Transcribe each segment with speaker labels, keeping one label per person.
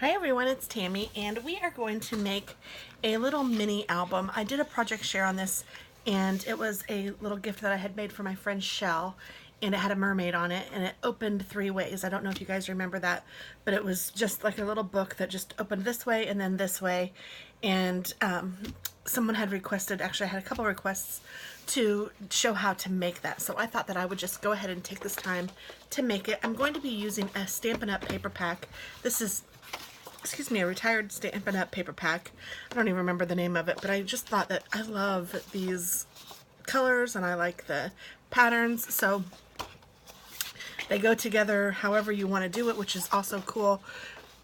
Speaker 1: Hi everyone, it's Tammy, and we are going to make a little mini album. I did a project share on this, and it was a little gift that I had made for my friend Shell, and it had a mermaid on it, and it opened 3 ways. I don't know if you guys remember that, but it was just like a little book that just opened this way and then this way, and someone had requested, actually I had a couple requests to show how to make that. So I thought that I would just go ahead and take this time to make it. I'm going to be using a Stampin' Up! Paper pack. This is, excuse me, a retired Stampin' Up! Paper pack. I don't even remember the name of it, but I just thought that I love these colors and I like the patterns, so they go together however you want to do it, which is also cool.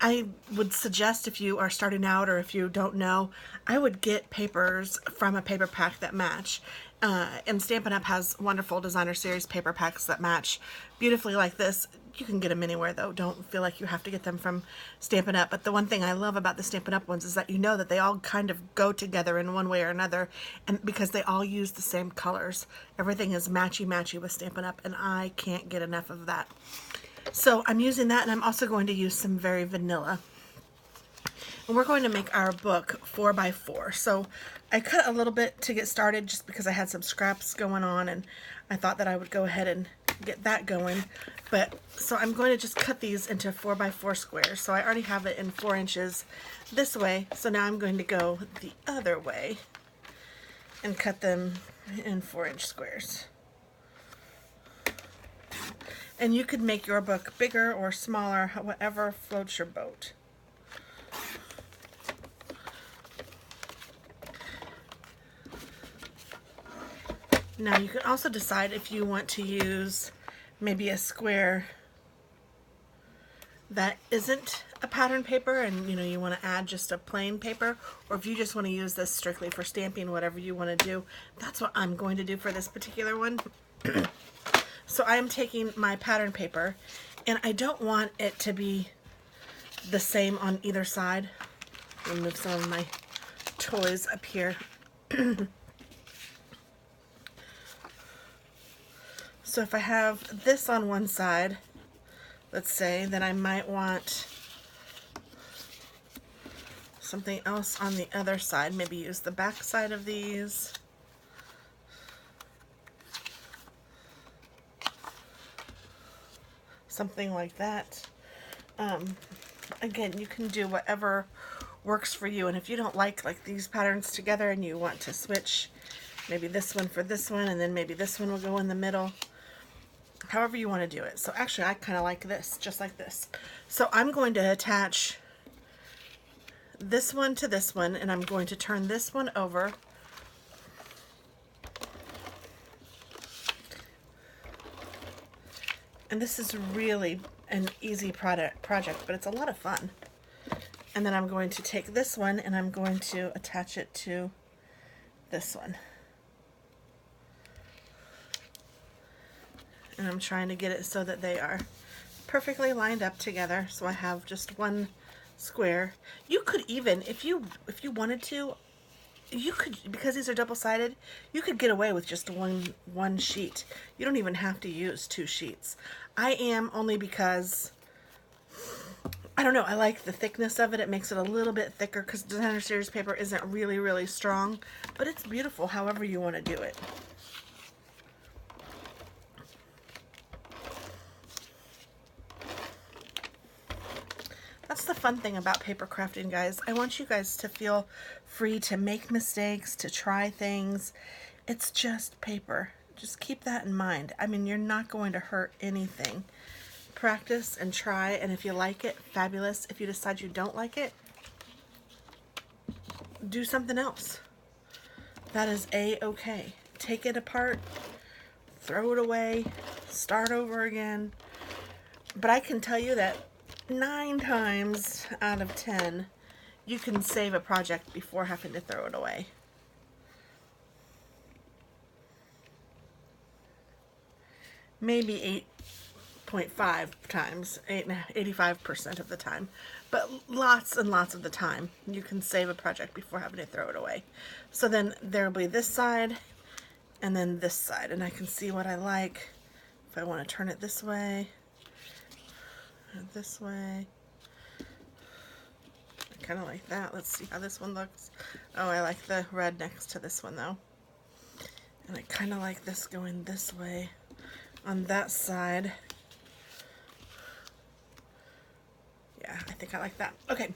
Speaker 1: I would suggest, if you are starting out or if you don't know, I would get papers from a paper pack that match. And Stampin' Up! Has wonderful designer series paper packs that match beautifully like this. You can get them anywhere though. Don't feel like you have to get them from Stampin' Up! But the one thing I love about the Stampin' Up! Ones is that you know that they all kind of go together in one way or another, and because they all use the same colors. Everything is matchy-matchy with Stampin' Up! And I can't get enough of that. So I'm using that, and I'm also going to use some Very Vanilla. And we're going to make our book 4x4. So I cut a little bit to get started just because I had some scraps going on, and I thought that I would go ahead and get that going. But so I'm going to just cut these into 4x4 squares. So I already have it in 4 inches this way. So now I'm going to go the other way and cut them in 4-inch squares. And you could make your book bigger or smaller, whatever floats your boat. Now you can also decide if you want to use maybe a square that isn't a pattern paper and you want to add just a plain paper, or if you just want to use this strictly for stamping, whatever you want to do. That's what I'm going to do for this particular one. So I am taking my pattern paper, and I don't want it to be the same on either side. Let me move some of my toys up here. So if I have this on one side, let's say, then I might want something else on the other side. Maybe use the back side of these. Something like that. Again, you can do whatever works for you, and if you don't like these patterns together and you want to switch maybe this one for this one, and then maybe this one will go in the middle, however you want to do it. So actually I kind of like this, just like this. So I'm going to attach this one to this one, and I'm going to turn this one over. And this is really an easy project, but it's a lot of fun. And then I'm going to take this one and I'm going to attach it to this one. And I'm trying to get it so that they are perfectly lined up together, so I have just one square. You could even, if you wanted to, you could, because these are double-sided, you could get away with just one sheet. You don't even have to use 2 sheets. I am, only because I don't know, I like the thickness of it. It makes it a little bit thicker because designer series paper isn't really strong, but it's beautiful however you want to do it. That's the fun thing about paper crafting, guys. I want you guys to feel free to make mistakes, to try things. It's just paper. Just keep that in mind. I mean, you're not going to hurt anything. Practice and try, and if you like it, fabulous. If you decide you don't like it, do something else. That is a-okay. Take it apart, throw it away, start over again. But I can tell you that 9 times out of 10, you can save a project before having to throw it away. Maybe 8.5 times, 85% of the time, but lots and lots of the time you can save a project before having to throw it away. So then there will be this side and then this side, and I can see what I like. If I want to turn it this way, kind of like that. Let's see how this one looks. Oh, I like the red next to this one though. And I kind of like this going this way on that side. Yeah, I think I like that. Okay,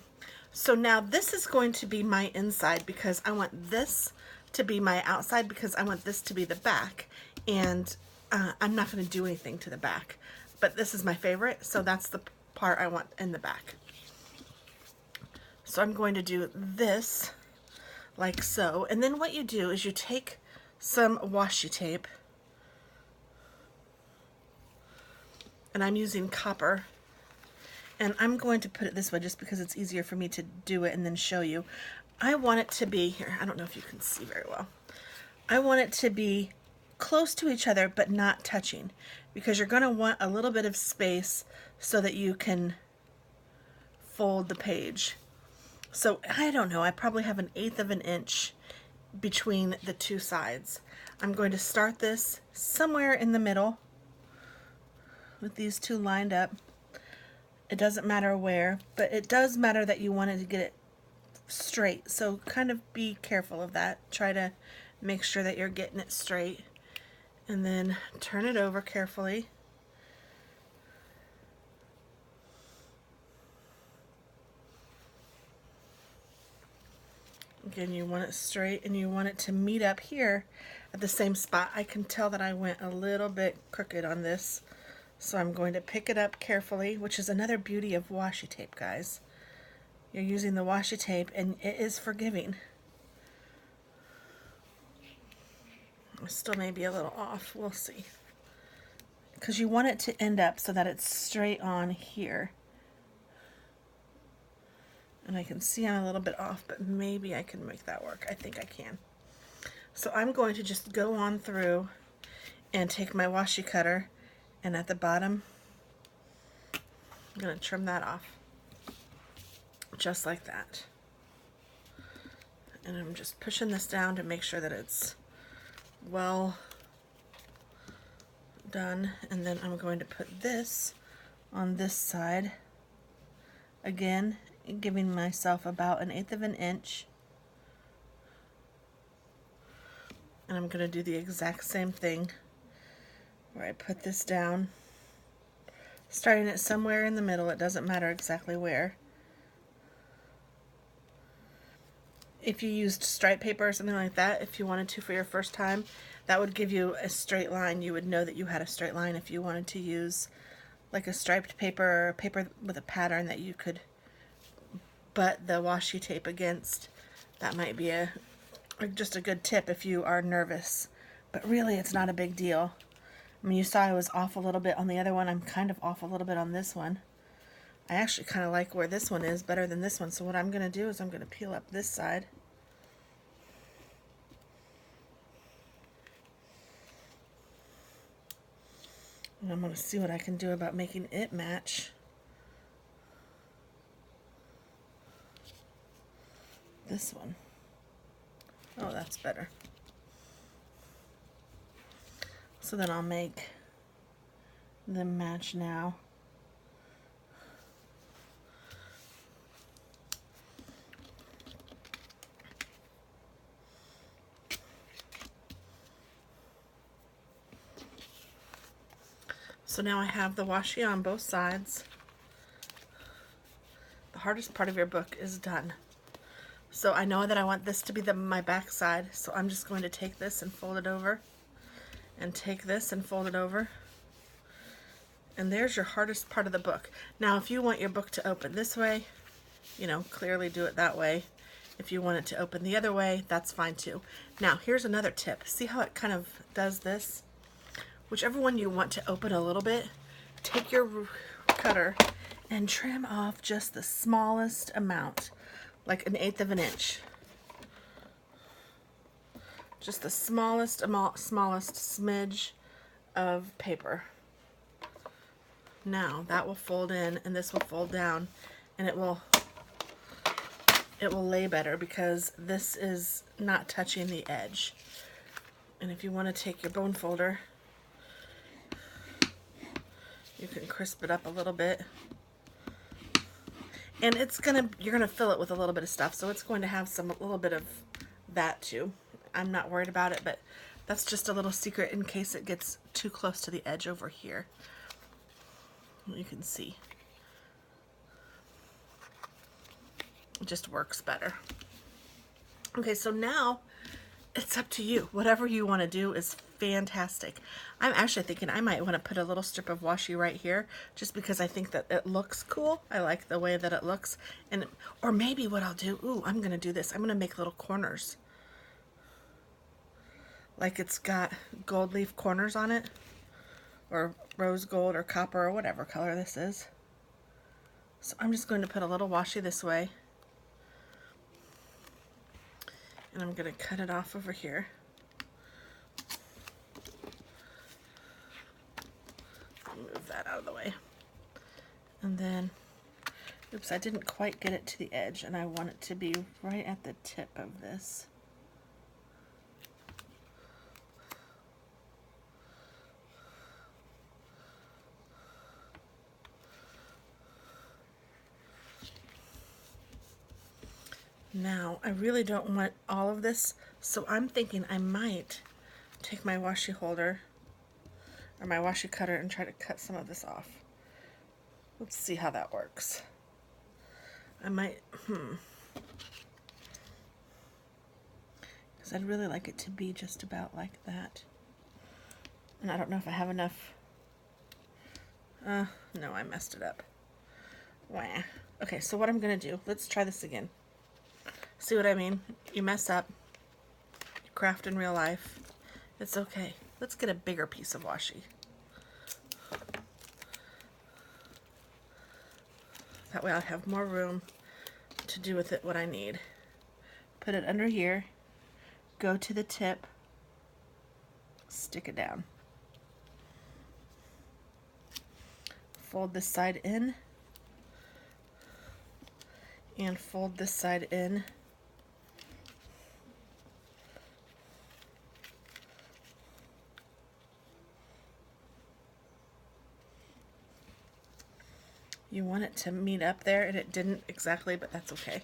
Speaker 1: so now this is going to be my inside because I want this to be my outside because I want this to be the back. And I'm not going to do anything to the back. But this is my favorite, so that's the part I want in the back. So I'm going to do this like so. And then what you do is you take some washi tape, and I'm using copper, and I'm going to put it this way just because it's easier for me to do it and then show you. I want it to be, here, I don't know if you can see very well. I want it to be close to each other but not touching, because you're going to want a little bit of space so that you can fold the page. So I don't know, I probably have 1/8 of an inch between the two sides. I'm going to start this somewhere in the middle with these two lined up. It doesn't matter where, but it does matter that you wanted to get it straight. So kind of be careful of that. Try to make sure that you're getting it straight. And then turn it over carefully. Again, you want it straight and you want it to meet up here at the same spot. I can tell that I went a little bit crooked on this, so I'm going to pick it up carefully, which is another beauty of washi tape, guys. You're using the washi tape and it is forgiving. It still may be a little off, we'll see. Because you want it to end up so that it's straight on here. And I can see I'm a little bit off, but maybe I can make that work. I think I can. So I'm going to just go on through and take my washi cutter, and at the bottom, I'm going to trim that off. Just like that. And I'm just pushing this down to make sure that it's well done. And then I'm going to put this on this side. Again, giving myself about 1/8 of an inch. And I'm going to do the exact same thing where I put this down, starting it somewhere in the middle. It doesn't matter exactly where. If you used stripe paper or something like that, if you wanted to for your first time, that would give you a straight line. You would know that you had a straight line. If you wanted to use like a striped paper or a paper with a pattern that you could butt the washi tape against, that might be just a good tip if you are nervous. But really, it's not a big deal. I mean, you saw I was off a little bit on the other one. I'm kind of off a little bit on this one. I actually kind of like where this one is better than this one. So what I'm going to do is I'm going to peel up this side. And I'm going to see what I can do about making it match. This one. Oh, that's better. So then I'll make them match now. So now I have the washi on both sides. The hardest part of your book is done. So I know that I want this to be my back side, so I'm just going to take this and fold it over, and take this and fold it over. And there's your hardest part of the book. Now if you want your book to open this way, you know, clearly do it that way. If you want it to open the other way, that's fine too. Now here's another tip. See how it kind of does this? Whichever one you want to open a little bit, take your cutter and trim off just the smallest amount, like 1/8 of an inch. Just the smallest smidge of paper. Now that will fold in and this will fold down, and it will lay better because this is not touching the edge. And if you want to take your bone folder, you can crisp it up a little bit. And you're gonna fill it with a little bit of stuff, so it's going to have a little bit of that too. I'm not worried about it, but that's just a little secret in case it gets too close to the edge over here. You can see. It just works better. Okay, so now it's up to you. Whatever you want to do is fantastic. I'm actually thinking I might want to put a little strip of washi right here just because I think that it looks cool. I like the way that it looks. Or maybe what I'll do, ooh, I'm going to do this. I'm going to make little corners. Like it's got gold leaf corners on it, or rose gold or copper or whatever color this is. So I'm just going to put a little washi this way. And I'm going to cut it off over here. Move that out of the way. And then, oops, I didn't quite get it to the edge, and I want it to be right at the tip of this. Now, I really don't want all of this, so I'm thinking I might take my washi holder or my washi cutter and try to cut some of this off. Let's see how that works. I might, because I'd really like it to be just about like that. And I don't know if I have enough. No, I messed it up. Wah. Okay, so what I'm going to do, let's try this again. See what I mean? You mess up. You craft in real life. It's okay. Let's get a bigger piece of washi. That way I'll have more room to do with it what I need. Put it under here. Go to the tip. Stick it down. Fold this side in. And fold this side in. You want it to meet up there, and it didn't exactly, but that's okay.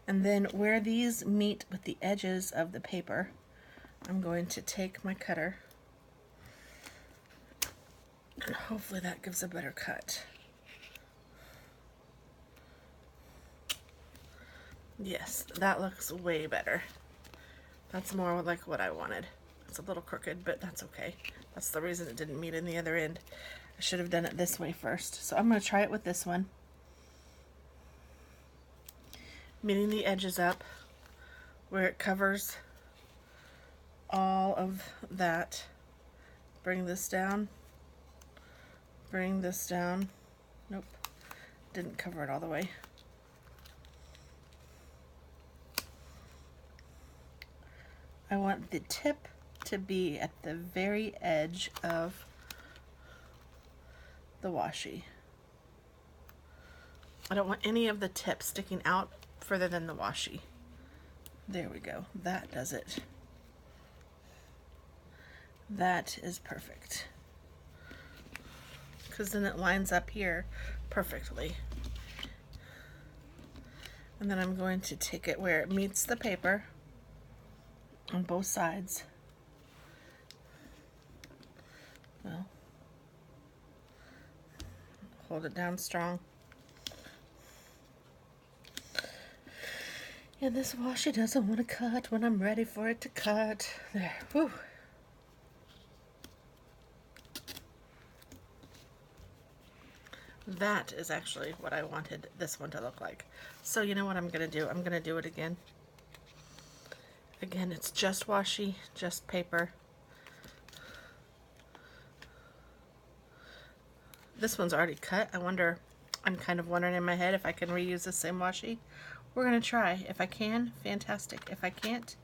Speaker 1: And then where these meet with the edges of the paper, I'm going to take my cutter, and hopefully that gives a better cut. Yes, that looks way better. That's more like what I wanted. It's a little crooked, but that's okay. That's the reason it didn't meet in the other end. I should have done it this way first. So I'm going to try it with this one. Meeting the edges up where it covers all of that. Bring this down. Bring this down. Nope. Didn't cover it all the way. I want the tip to be at the very edge of the washi. I don't want any of the tip sticking out further than the washi. There we go. That does it. That is perfect. Because then it lines up here perfectly. And then I'm going to take it where it meets the paper on both sides. Well, hold it down strong. And this washi doesn't want to cut when I'm ready for it to cut. There. Whew. That is actually what I wanted this one to look like. So you know what I'm going to do? I'm going to do it again. Again, it's just washi, just paper. This one's already cut. I'm kind of wondering in my head if I can reuse the same washi. We're going to try. If I can, fantastic. If I can't,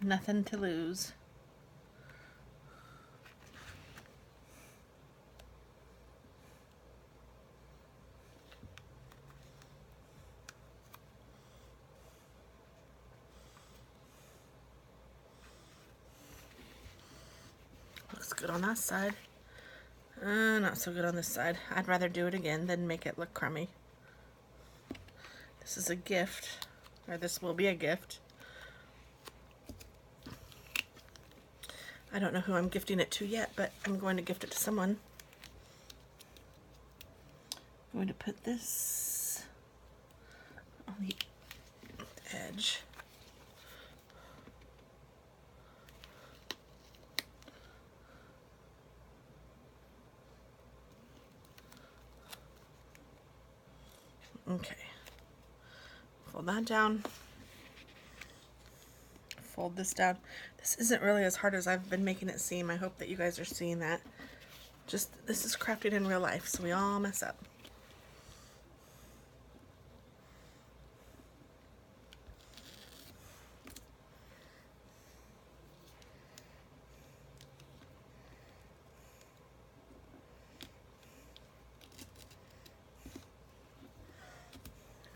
Speaker 1: nothing to lose. Looks good on that side. Not so good on this side. I'd rather do it again than make it look crummy. This is a gift, or this will be a gift. I don't know who I'm gifting it to yet, but I'm going to gift it to someone. I'm going to put this on the edge. Okay. Fold that down. Fold this down. This isn't really as hard as I've been making it seem. I hope that you guys are seeing that. Just, this is crafting in real life, so we all mess up.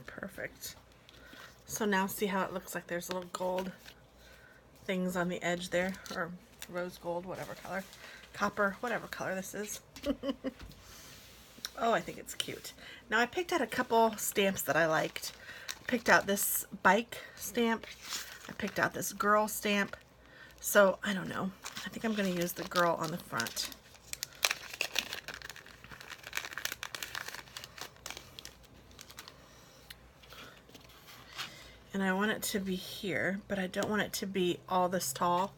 Speaker 1: Perfect. So now see how it looks like there's little gold things on the edge there, or rose gold, whatever color, copper, whatever color this is. Oh, I think it's cute. Now I picked out a couple stamps that I liked. I picked out this bike stamp. I picked out this girl stamp. So I don't know. I think I'm going to use the girl on the front. And I want it to be here, but I don't want it to be all this tall.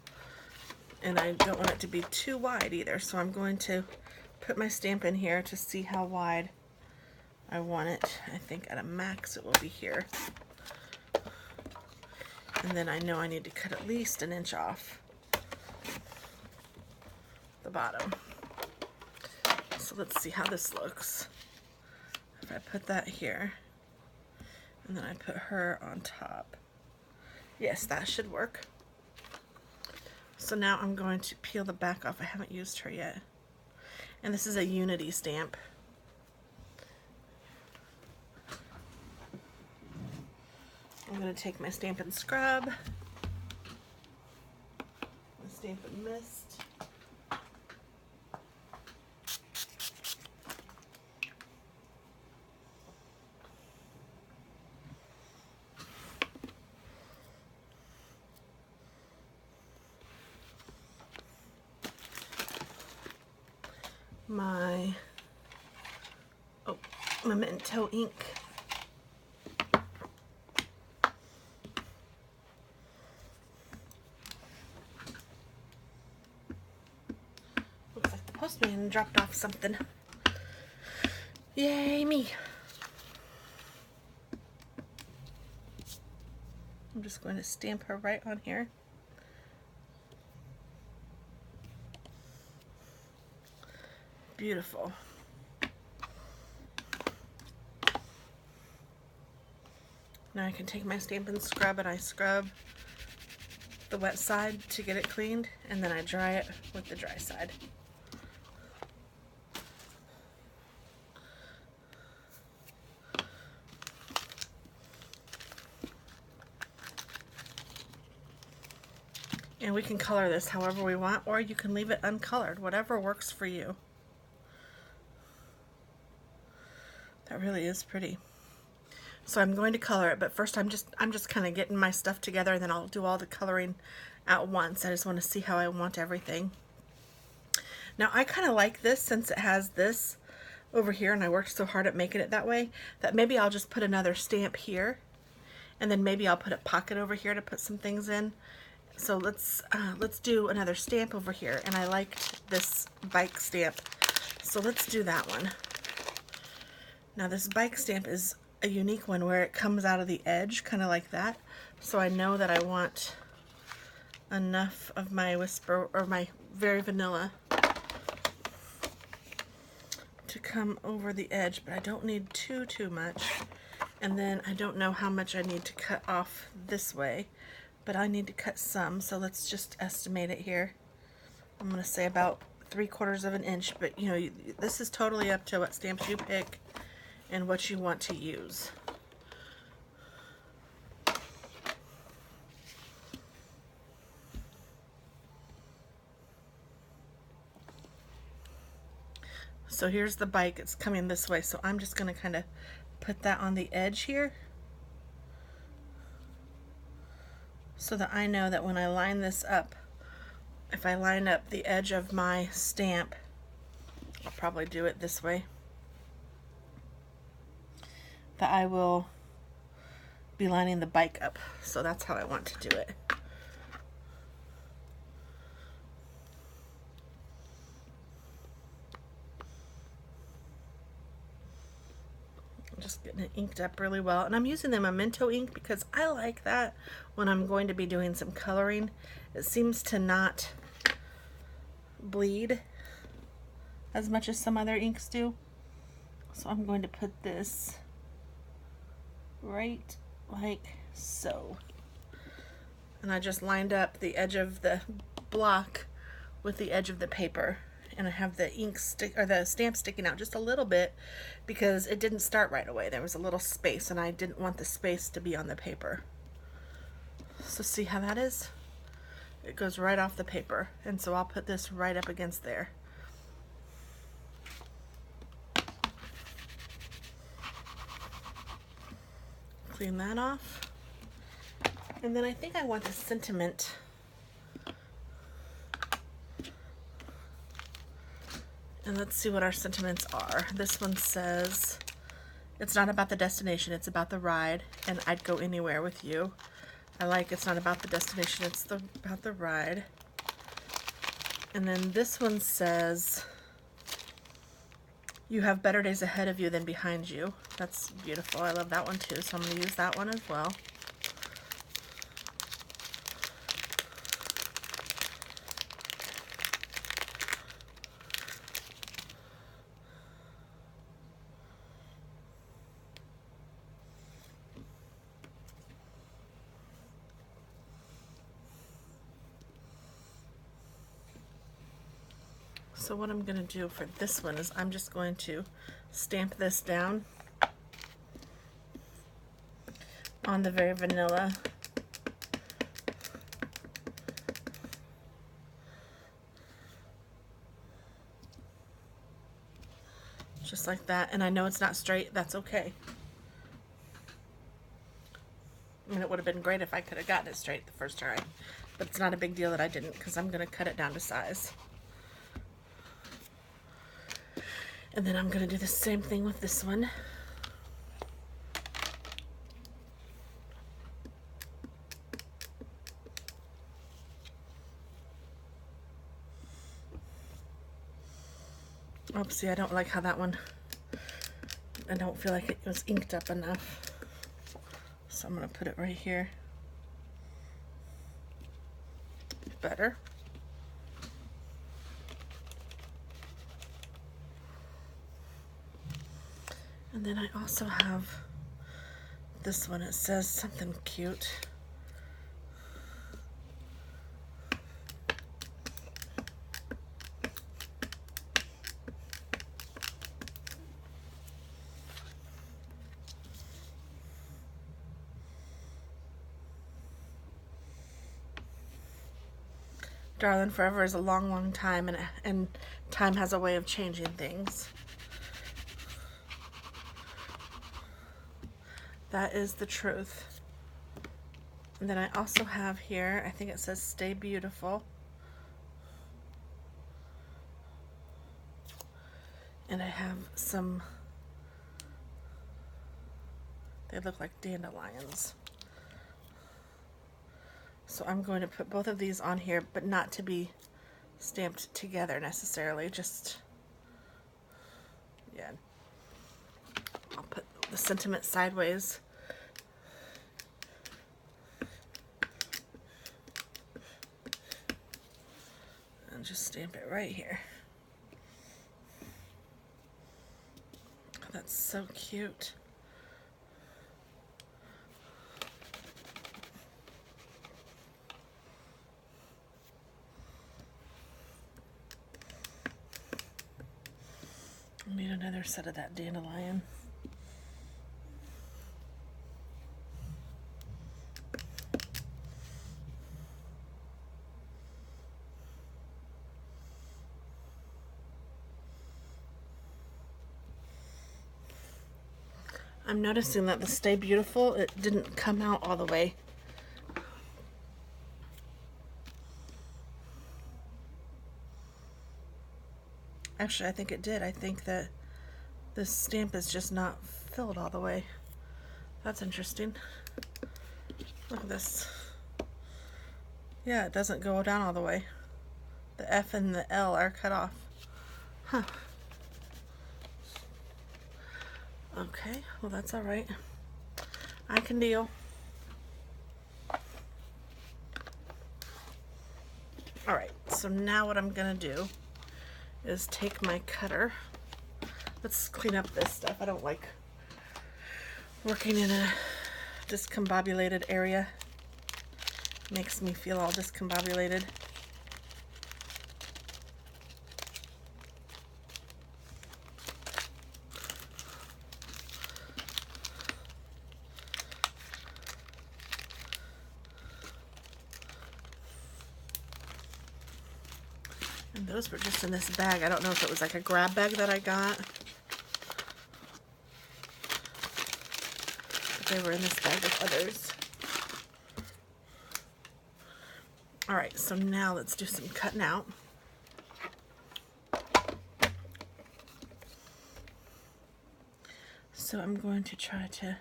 Speaker 1: And I don't want it to be too wide either. So I'm going to put my stamp in here to see how wide I want it. I think at a max it will be here. And then I know I need to cut at least 1 inch off the bottom. So let's see how this looks. If I put that here, and then I put her on top. Yes, that should work. So now I'm going to peel the back off. I haven't used her yet. And this is a Unity stamp. I'm going to take my Stampin' Scrub, my Stampin' Mist, my Memento ink. Looks like the postman dropped off something. Yay me! I'm just going to stamp her right on here. Beautiful. Now I can take my Stampin' Scrub and I scrub the wet side to get it cleaned, and then I dry it with the dry side. And we can color this however we want, or you can leave it uncolored, whatever works for you. That really is pretty. So I'm going to color it, but first I'm just kind of getting my stuff together, and then I'll do all the coloring at once. I just want to see how I want everything. Now I kind of like this since it has this over here, and I worked so hard at making it that way, that maybe I'll just put another stamp here, and then maybe I'll put a pocket over here to put some things in. So let's do another stamp over here, and I liked this bike stamp, so let's do that one. Now this bike stamp is a unique one where it comes out of the edge, kind of like that. So I know that I want enough of my Whisper, or my Very Vanilla, to come over the edge, but I don't need too much. And then I don't know how much I need to cut off this way, but I need to cut some, so let's just estimate it here. I'm going to say about 3/4 of an inch, but you know, this is totally up to what stamps you pick and what you want to use. So here's the bike, it's coming this way, so I'm just going to kind of put that on the edge here, so that I know that when I line this up, if I line up the edge of my stamp, I'll probably do it this way, that I will be lining the bike up. So that's how I want to do it. Just getting it inked up really well, and I'm using the Memento ink because I like that when I'm going to be doing some coloring. It seems to not bleed as much as some other inks do. So I'm going to put this right like so, and I just lined up the edge of the block with the edge of the paper, and I have the ink stick or the stamp sticking out just a little bit because it didn't start right away. There was a little space and I didn't want the space to be on the paper. So see how that is? It goes right off the paper, and so I'll put this right up against there. Clean that off. And then I think I want the sentiment and let's see what our sentiments are. This one says, it's not about the destination, it's about the ride, and I'd go anywhere with you. I like it's not about the destination, it's about the ride. And then this one says, you have better days ahead of you than behind you. That's beautiful. I love that one too, so I'm going to use that one as well. So what I'm going to do for this one is I'm just going to stamp this down on the very vanilla. Just like that. And I know it's not straight. That's okay. I mean, it would have been great if I could have gotten it straight the first try. But it's not a big deal that I didn't, because I'm going to cut it down to size. And then I'm going to do the same thing with this one. Oopsie, I don't like how that one, I don't feel like it was inked up enough. So I'm going to put it right here. Better. And then I also have this one. It says something cute. Darling, forever is a long, long time, and time has a way of changing things. That is the truth. And then I also have here, I think it says stay beautiful. And I have some, they look like dandelions. So I'm going to put both of these on here, but not to be stamped together necessarily, just, yeah. I'll put the sentiment sideways. And just stamp it right here. Oh, that's so cute. I need another set of that dandelion. I'm noticing that the Stay Beautiful, it didn't come out all the way. Actually, I think it did. I think that this stamp is just not filled all the way. That's interesting. Look at this. Yeah, it doesn't go down all the way. The F and the L are cut off. Huh. Okay, well that's all right. I can deal. All right, so now what I'm gonna do is take my cutter. Let's clean up this stuff. I don't like working in a discombobulated area. Makes me feel all discombobulated. And those were just in this bag. I don't know if it was like a grab bag that I got. But they were in this bag with others. Alright, so now let's do some cutting out. So I'm going to try to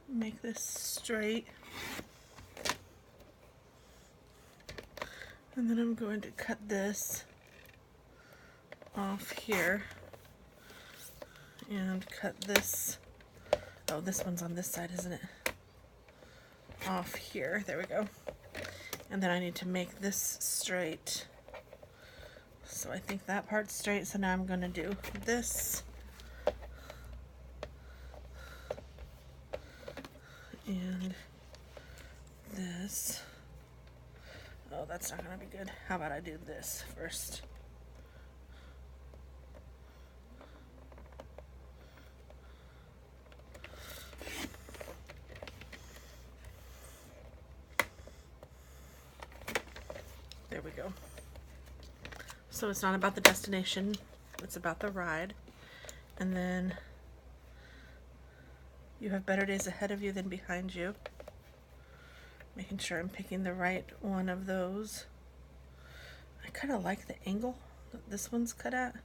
Speaker 1: make this straight. And then I'm going to cut this off here and cut this, oh, this one's on this side, isn't it? Off here, there we go. And then I need to make this straight. So I think that part's straight, so now I'm going to do this. And this. Oh, that's not going to be good. How about I do this first? There we go. So it's not about the destination, it's about the ride. And then you have better days ahead of you than behind you. Making sure I'm picking the right one of those. I kind of like the angle that this one's cut at.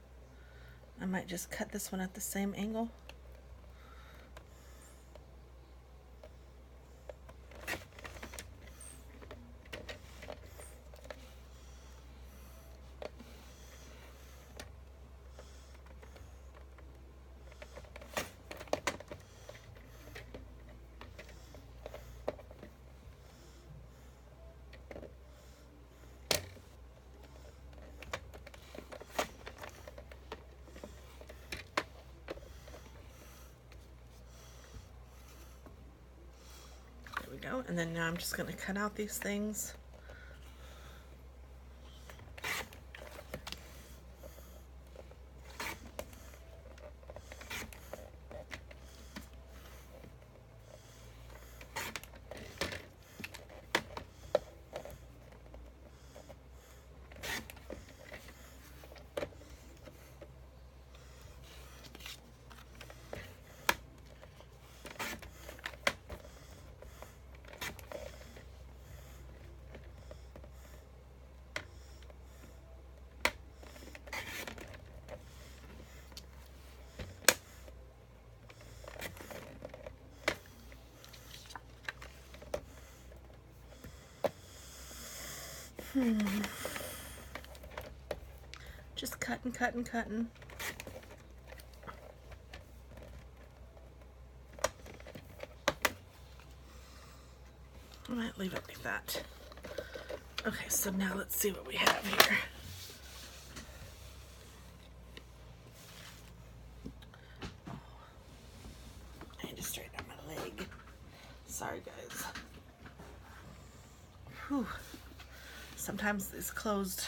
Speaker 1: I might just cut this one at the same angle. Go. And then now I'm just going to cut out these things. Just cutting, cutting, cutting. I might leave it like that. Okay, so now let's see what we have here. I need to straighten out my leg. Sorry, guys. Whew. Sometimes it's closed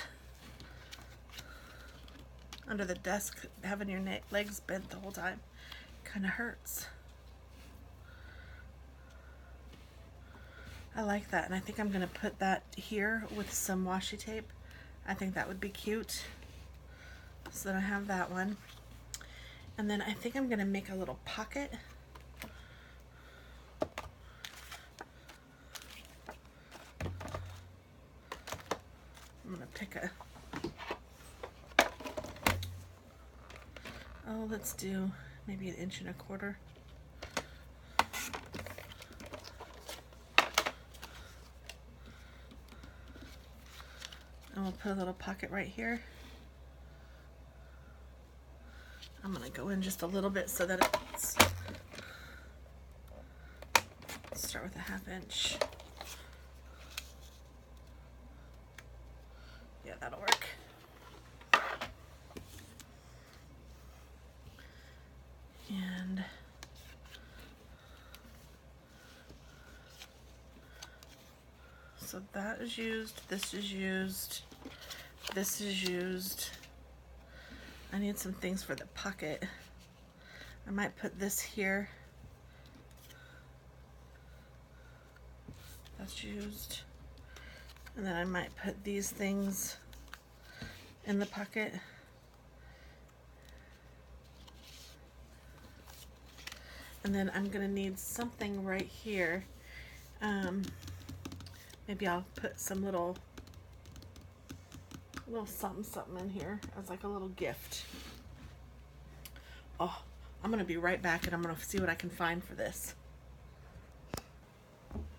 Speaker 1: under the desk, having your legs bent the whole time kind of hurts. I like that, and I think I'm going to put that here with some washi tape. I think that would be cute. So then I have that one. And then I think I'm going to make a little pocket. I'm going to Oh, let's do maybe 1.25 inches. And we'll put a little pocket right here. I'm gonna go in just a little bit so that it's, start with a 1/2 inch. Yeah, that'll work. And so that is used, this is used, this is used. I need some things for the pocket. I might put this here. That's used. And then I might put these things in the pocket. And then I'm gonna need something right here. Maybe I'll put some little something in here as like a little gift. Oh, I'm gonna be right back and I'm gonna see what I can find for this.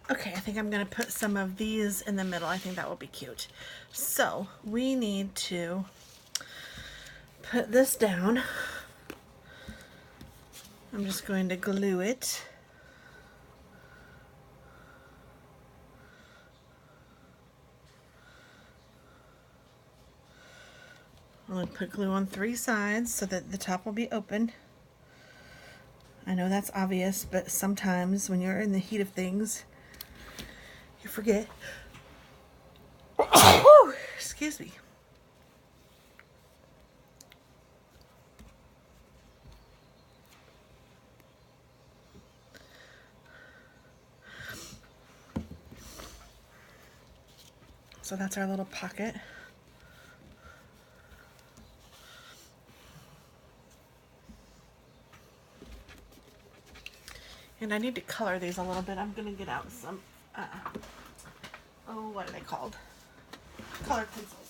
Speaker 1: Okay, I think I'm gonna put some of these in the middle. I think that will be cute. So we need to put this down. I'm just going to glue it. I'm going to put glue on 3 sides so that the top will be open. I know that's obvious, but sometimes when you're in the heat of things, you forget. Excuse me. So that's our little pocket. And I need to color these a little bit. I'm gonna get out some, oh, what are they called? Color pencils.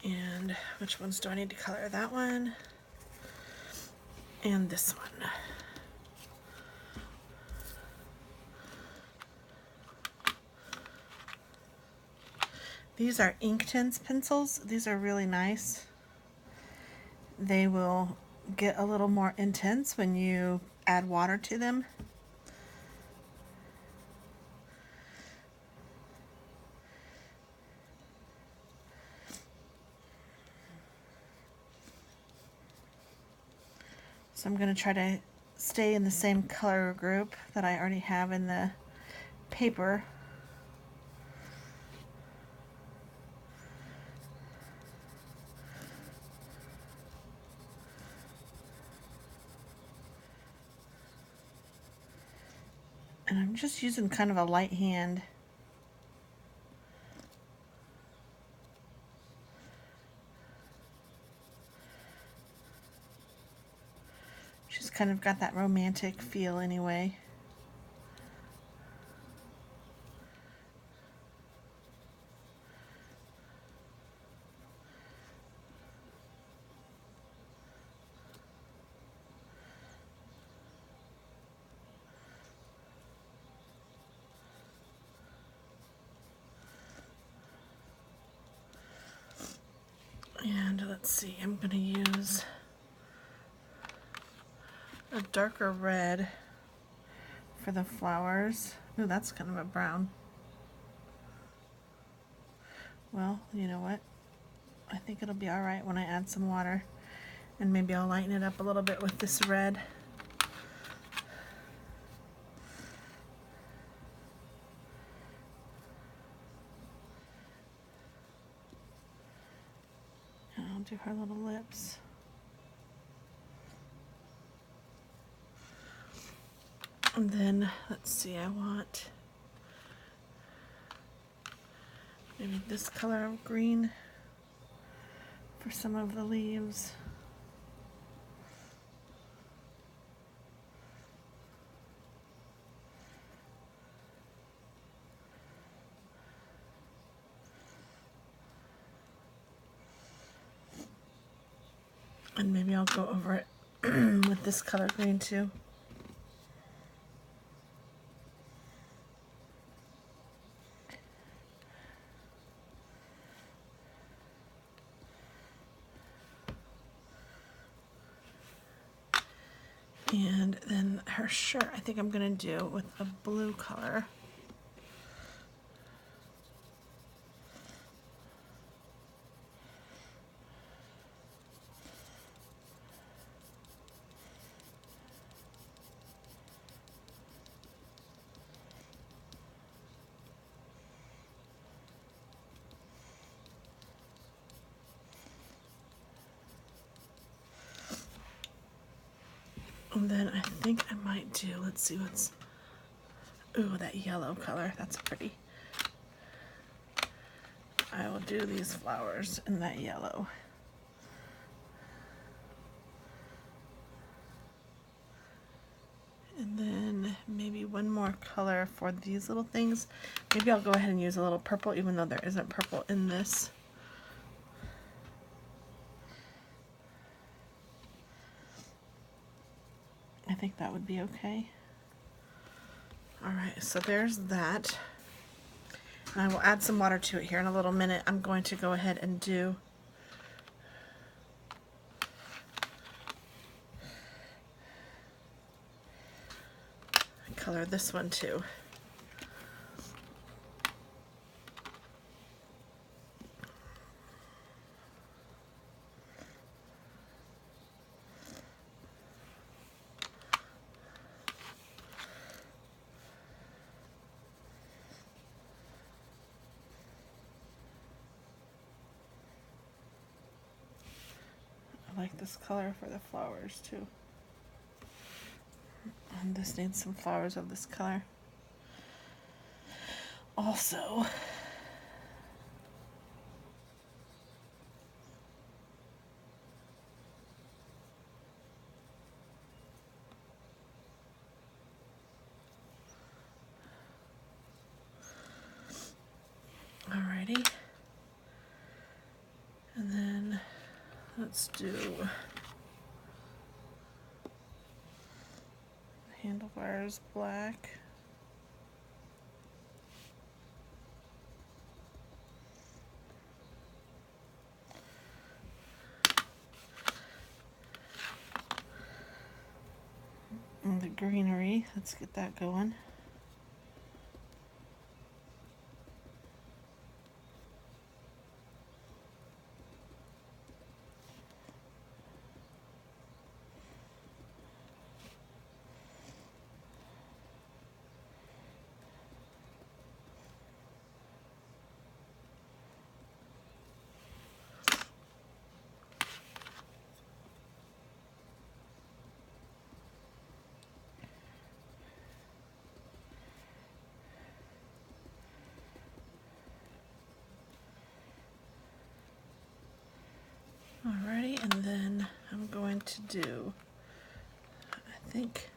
Speaker 1: And which ones do I need to color? That one and this one. These are Inktense pencils. These are really nice. They will get a little more intense when you add water to them. So I'm going to try to stay in the same color group that I already have in the paper. And I'm just using kind of a light hand. She's kind of got that romantic feel anyway. And let's see, I'm going to use a darker red for the flowers. Ooh, that's kind of a brown. Well, you know what? I think it'll be alright when I add some water. And maybe I'll lighten it up a little bit with this red. And I'll do her little lips. And then, let's see, I want maybe this color of green for some of the leaves. And maybe I'll go over it with this color green too. And then her shirt, I think I'm gonna do with a blue color. And then I think I might do, let's see what's, ooh, that yellow color, that's pretty. I will do these flowers in that yellow. And then maybe one more color for these little things. Maybe I'll go ahead and use a little purple, even though there isn't purple in this. I think that would be okay. Alright, so there's that. And I will add some water to it here in a little minute. I'm going to go ahead and do color this one too. I like this color for the flowers too. And this needs some flowers of this color. Also, alrighty. And then let's do handlebars black. And the greenery, let's get that going. Alrighty, and then I'm going to do, I think,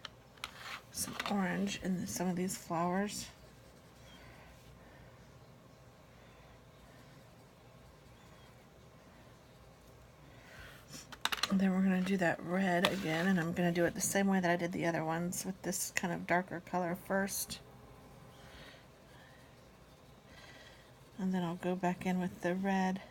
Speaker 1: some orange in some of these flowers. And then we're going to do that red again, and I'm going to do it the same way that I did the other ones, with this kind of darker color first. And then I'll go back in with the red.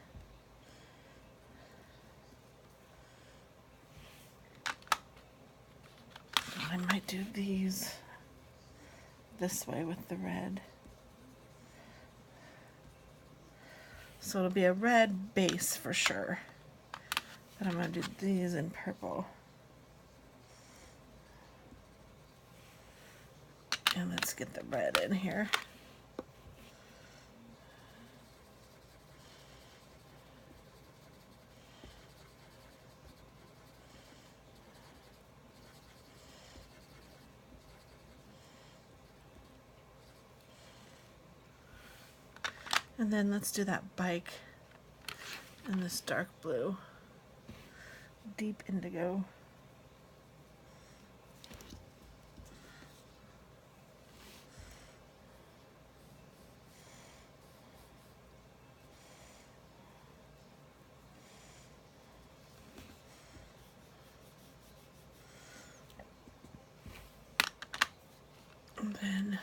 Speaker 1: I might do these this way with the red. So it'll be a red base for sure. But I'm going to do these in purple. And let's get the red in here. And then let's do that bike in this dark blue, deep indigo. And then,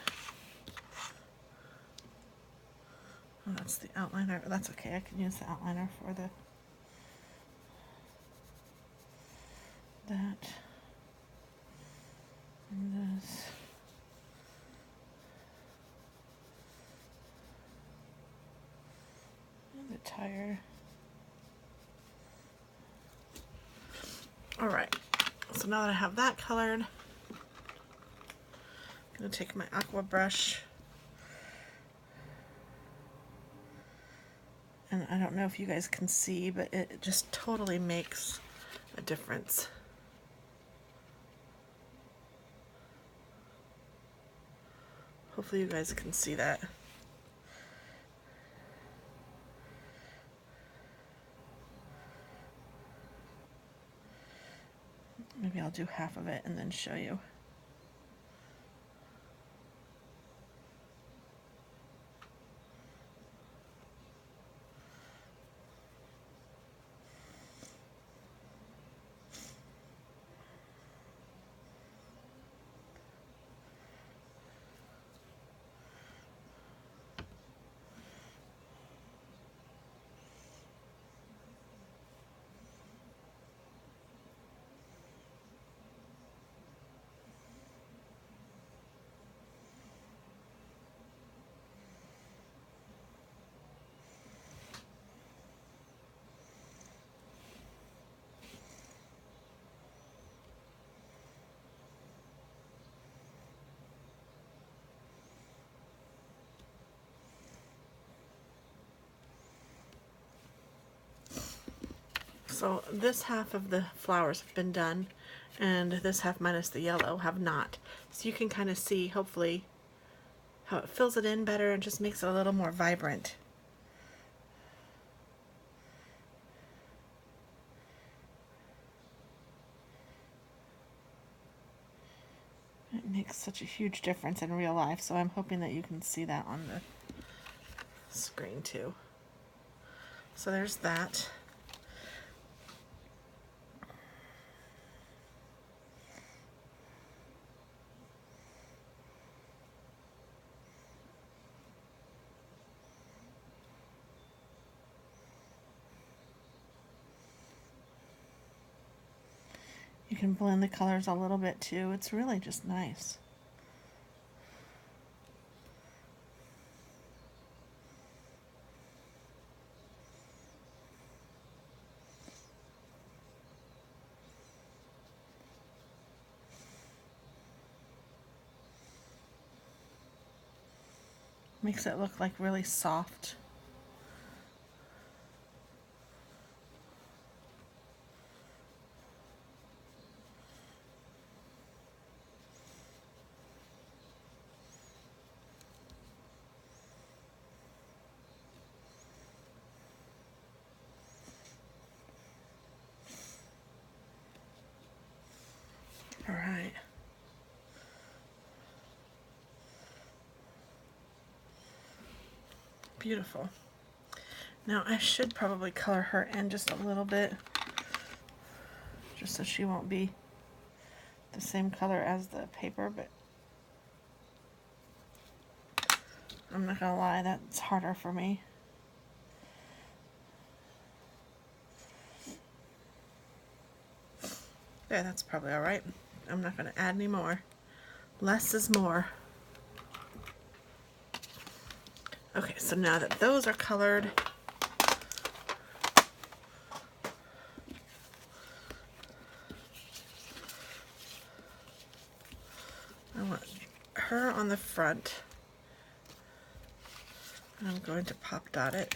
Speaker 1: oh, that's the outliner. That's okay, I can use the outliner for that. And this. I'm a bit tired. Alright, so now that I have that colored, I'm going to take my aqua brush, and I don't know if you guys can see, but it just totally makes a difference. Hopefully you guys can see that. Maybe I'll do half of it and then show you. So this half of the flowers have been done, and this half minus the yellow have not. So you can kind of see, hopefully, how it fills it in better and just makes it a little more vibrant. It makes such a huge difference in real life, so I'm hoping that you can see that on the screen too. So there's that. You can blend the colors a little bit too. It's really just nice. Makes it look like really soft. All right. Beautiful. Now I should probably color her in just a little bit, just so she won't be the same color as the paper, but I'm not gonna lie, that's harder for me. There, that's probably all right. I'm not gonna add any more. Less is more. Okay, so now that those are colored, I want her on the front. I'm going to pop dot it.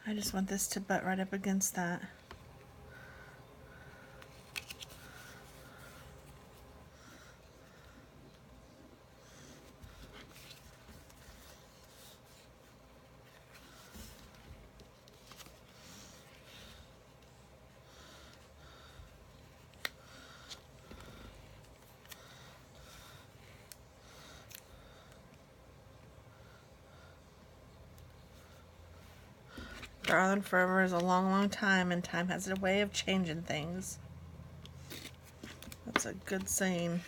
Speaker 1: I just want this to butt right up against that. Darling, forever is a long, long time, and time has a way of changing things. That's a good saying.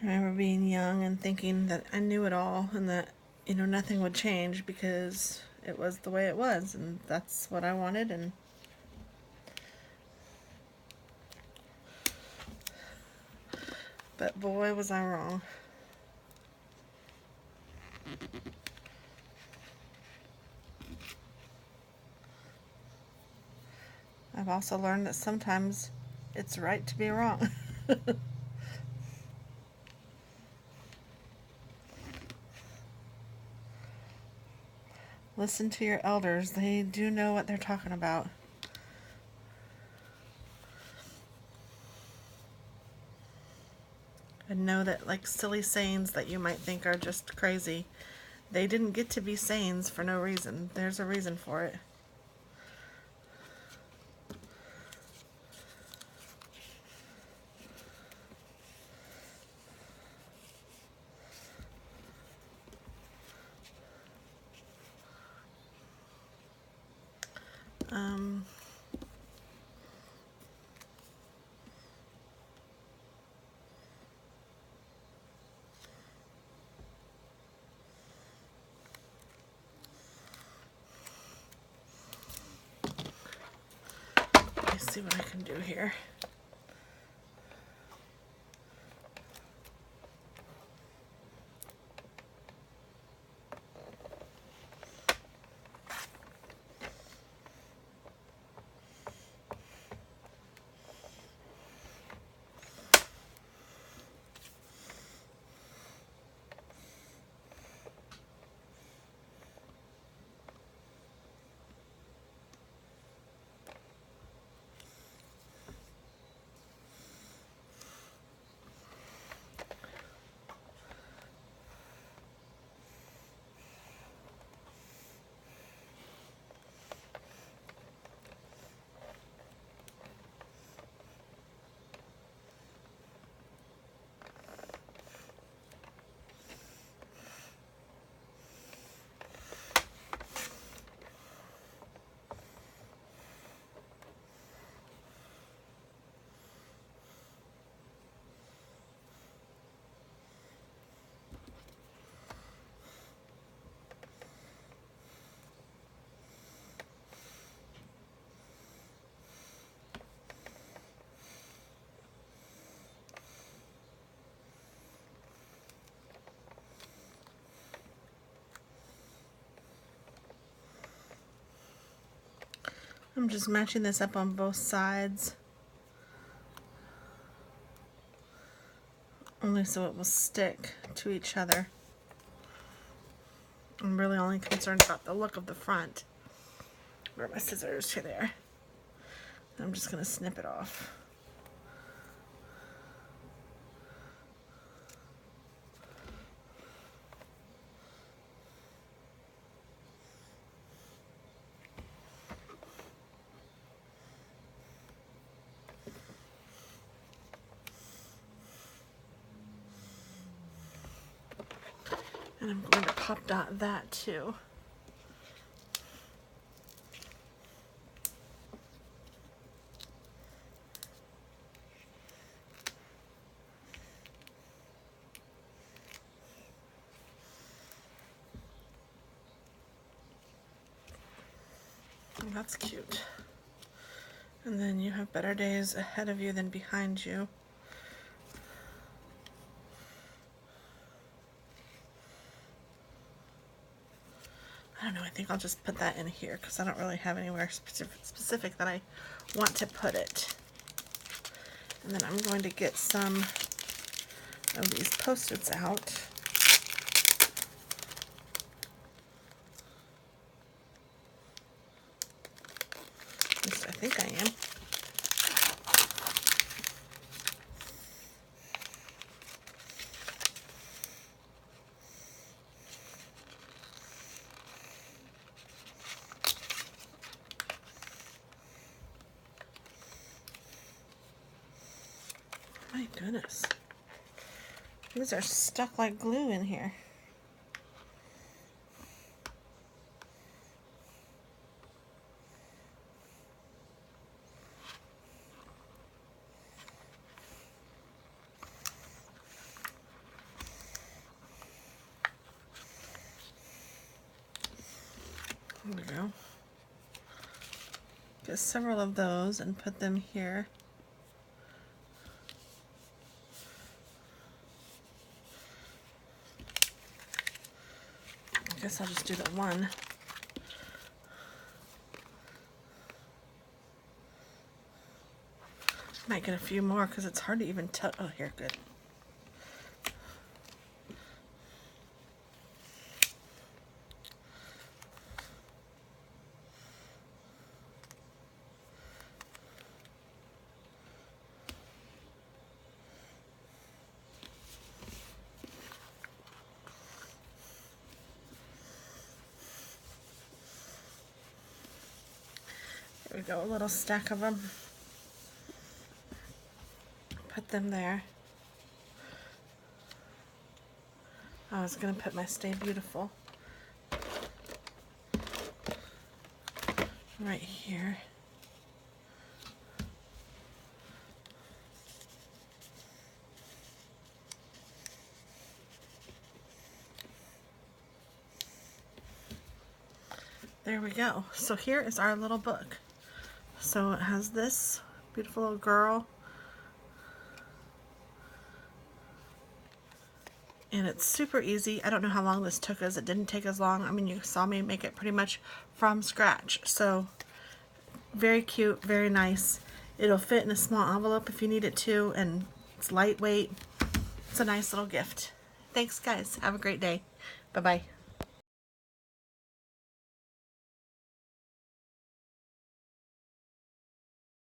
Speaker 1: I remember being young and thinking that I knew it all and that, you know, nothing would change because it was the way it was, and that's what I wanted, and but boy, was I wrong. I've also learned that sometimes it's right to be wrong. Listen to your elders. They do know what they're talking about. And know that, like, silly sayings that you might think are just crazy, they didn't get to be sayings for no reason. There's a reason for it. Let's see what I can do here. I'm just matching this up on both sides, only so it will stick to each other. I'm really only concerned about the look of the front. Where are my scissors? Here they are. I'm just going to snip it off. And I'm going to pop dot that too. Oh, that's cute. And then you have better days ahead of you than behind you. I don't know, I think I'll just put that in here because I don't really have anywhere specific that I want to put it. And then I'm going to get some of these Post-its out think I am. My goodness. These are stuck like glue in here. There we go. Get several of those and put them here. I guess I'll just do the one. Might get a few more because it's hard to even tell. Oh, here, good. There we go, a little stack of them. Put them there. I was going to put my Stay Beautiful right here. There we go. So here is our little book. So it has this beautiful little girl. And it's super easy. I don't know how long this took us. It didn't take as long. I mean, you saw me make it pretty much from scratch. So very cute, very nice. It'll fit in a small envelope if you need it to, and it's lightweight. It's a nice little gift. Thanks, guys. Have a great day. Bye-bye.